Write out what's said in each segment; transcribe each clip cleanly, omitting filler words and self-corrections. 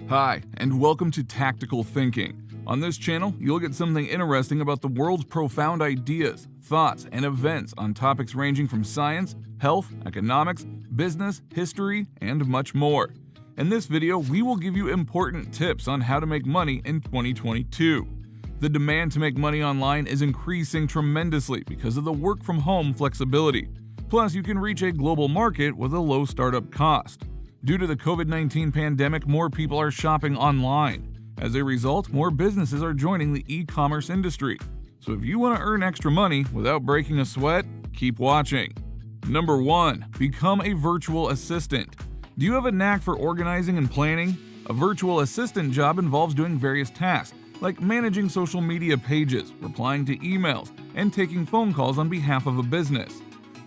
Hi, and welcome to Tactical Thinking. On this channel, you'll get something interesting about the world's profound ideas, thoughts, and events on topics ranging from science, health, economics, business, history, and much more. In this video, we will give you important tips on how to make money in 2022. The demand to make money online is increasing tremendously because of the work-from-home flexibility. Plus, you can reach a global market with a low startup cost. Due to the COVID-19 pandemic, more people are shopping online. As a result, more businesses are joining the e-commerce industry. So if you want to earn extra money without breaking a sweat, keep watching. Number 1. Become a virtual assistant. Do you have a knack for organizing and planning? A virtual assistant job involves doing various tasks, like managing social media pages, replying to emails, and taking phone calls on behalf of a business.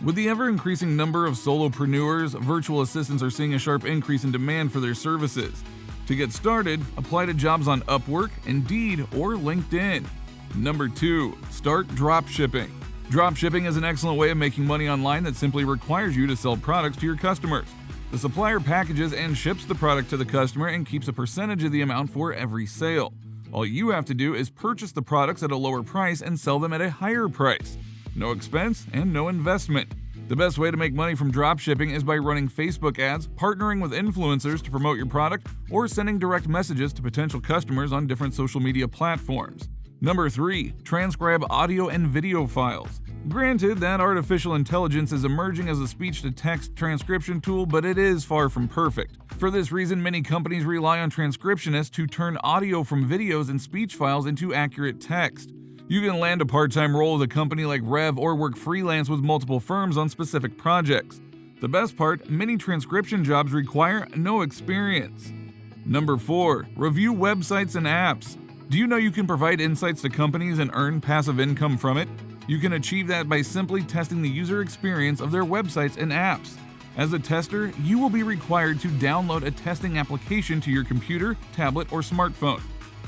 With the ever-increasing number of solopreneurs, virtual assistants are seeing a sharp increase in demand for their services. To get started, apply to jobs on Upwork, Indeed, or LinkedIn. Number 2. Start dropshipping. Dropshipping is an excellent way of making money online that simply requires you to sell products to your customers. The supplier packages and ships the product to the customer and keeps a percentage of the amount for every sale. All you have to do is purchase the products at a lower price and sell them at a higher price. No expense and no investment. The best way to make money from dropshipping is by running Facebook ads, partnering with influencers to promote your product, or sending direct messages to potential customers on different social media platforms. Number 3. Transcribe audio and video files. Granted that artificial intelligence is emerging as a speech-to-text transcription tool, but it is far from perfect. For this reason, many companies rely on transcriptionists to turn audio from videos and speech files into accurate text. You can land a part-time role with a company like Rev or work freelance with multiple firms on specific projects. The best part, many transcription jobs require no experience. Number 4. Review websites and apps. Do you know you can provide insights to companies and earn passive income from it? You can achieve that by simply testing the user experience of their websites and apps. As a tester, you will be required to download a testing application to your computer, tablet, or smartphone.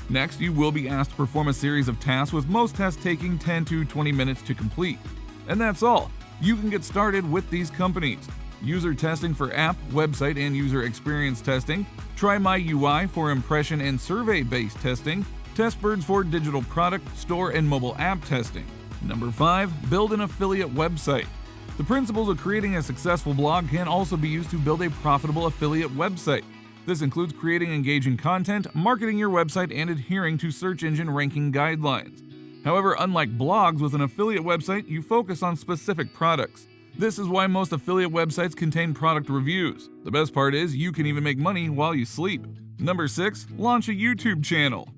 Next, you will be asked to perform a series of tasks, with most tests taking 10 to 20 minutes to complete. And that's all. You can get started with these companies: user testing for app, website, and user experience testing, Try My UI for impression and survey-based testing, Testbirds for digital product, store, and mobile app testing. Number 5. Build an affiliate website. The principles of creating a successful blog can also be used to build a profitable affiliate website. This includes creating engaging content, marketing your website, and adhering to search engine ranking guidelines. However, unlike blogs, with an affiliate website, you focus on specific products. This is why most affiliate websites contain product reviews. The best part is you can even make money while you sleep. Number 6. Launch a YouTube channel.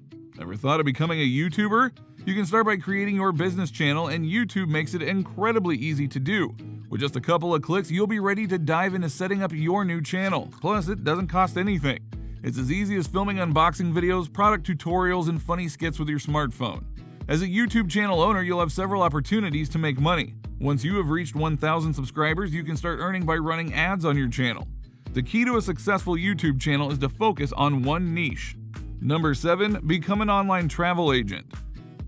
Ever thought of becoming a YouTuber? You can start by creating your business channel, and YouTube makes it incredibly easy to do. With just a couple of clicks, you'll be ready to dive into setting up your new channel. Plus, it doesn't cost anything. It's as easy as filming unboxing videos, product tutorials, and funny skits with your smartphone. As a YouTube channel owner, you'll have several opportunities to make money. Once you have reached 1,000 subscribers, you can start earning by running ads on your channel. The key to a successful YouTube channel is to focus on one niche. Number 7. Become an online travel agent.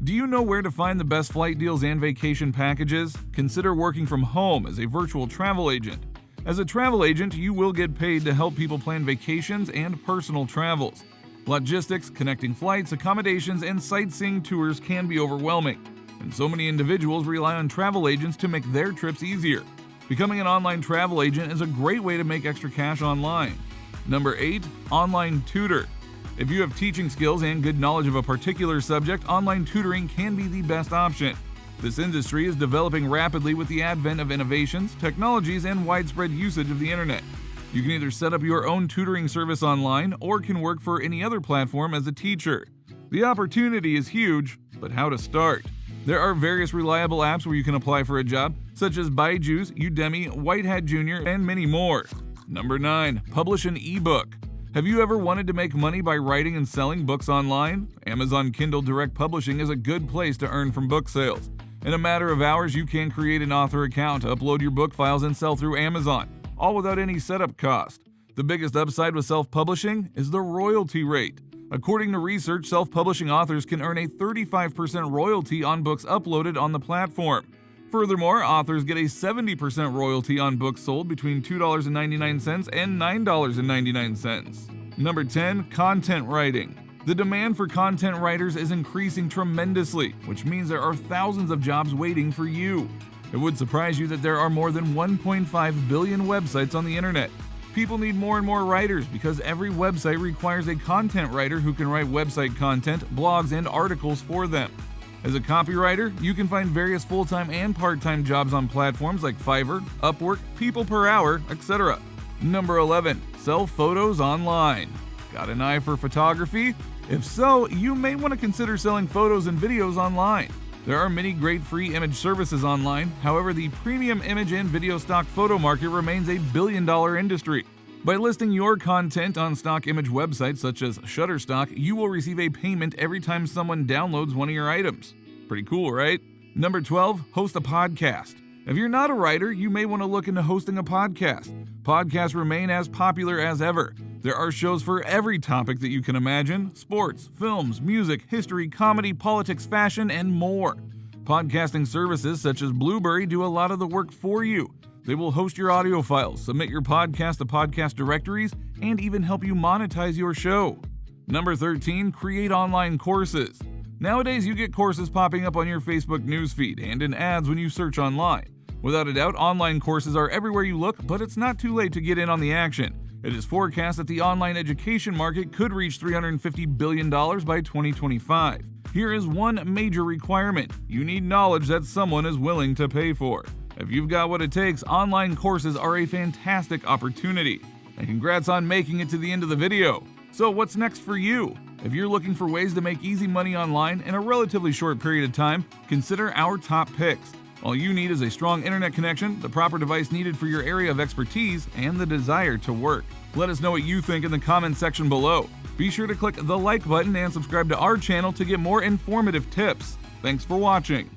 Do you know where to find the best flight deals and vacation packages? Consider working from home as a virtual travel agent. As a travel agent, you will get paid to help people plan vacations and personal travels. Logistics, connecting flights, accommodations, and sightseeing tours can be overwhelming, and so many individuals rely on travel agents to make their trips easier. Becoming an online travel agent is a great way to make extra cash online. Number 8. Online tutor. If you have teaching skills and good knowledge of a particular subject, online tutoring can be the best option. This industry is developing rapidly with the advent of innovations, technologies, and widespread usage of the internet. You can either set up your own tutoring service online or can work for any other platform as a teacher. The opportunity is huge, but how to start? There are various reliable apps where you can apply for a job, such as Byju's, Udemy, White Hat Jr., and many more. Number 9. Publish an ebook. Have you ever wanted to make money by writing and selling books online? Amazon Kindle Direct Publishing is a good place to earn from book sales. In a matter of hours, you can create an author account, upload your book files, and sell through Amazon, all without any setup cost. The biggest upside with self-publishing is the royalty rate. According to research, self-publishing authors can earn a 35% royalty on books uploaded on the platform. Furthermore, authors get a 70% royalty on books sold between $2.99 and $9.99. Number 10. Content writing. The demand for content writers is increasing tremendously, which means there are thousands of jobs waiting for you. It would surprise you that there are more than 1.5 billion websites on the internet. People need more and more writers because every website requires a content writer who can write website content, blogs, and articles for them. As a copywriter, you can find various full-time and part-time jobs on platforms like Fiverr, Upwork, People Per Hour, etc. Number 11. Sell photos online. Got an eye for photography? If so, you may want to consider selling photos and videos online. There are many great free image services online. However, the premium image and video stock photo market remains a billion-dollar industry. By listing your content on stock image websites such as Shutterstock, you will receive a payment every time someone downloads one of your items. Pretty cool, right? Number 12. Host a podcast. If you're not a writer, you may want to look into hosting a podcast. Podcasts remain as popular as ever. There are shows for every topic that you can imagine: sports, films, music, history, comedy, politics, fashion, and more. Podcasting services such as Blueberry do a lot of the work for you. They will host your audio files, submit your podcast to podcast directories, and even help you monetize your show. Number 13. Create online courses. Nowadays, you get courses popping up on your Facebook newsfeed and in ads when you search online. Without a doubt, online courses are everywhere you look, but it's not too late to get in on the action. It is forecast that the online education market could reach $350 billion by 2025. Here is one major requirement: you need knowledge that someone is willing to pay for. If you've got what it takes, online courses are a fantastic opportunity. And congrats on making it to the end of the video. So what's next for you? If you're looking for ways to make easy money online in a relatively short period of time, consider our top picks. All you need is a strong internet connection, the proper device needed for your area of expertise, and the desire to work. Let us know what you think in the comment section below. Be sure to click the like button and subscribe to our channel to get more informative tips. Thanks for watching.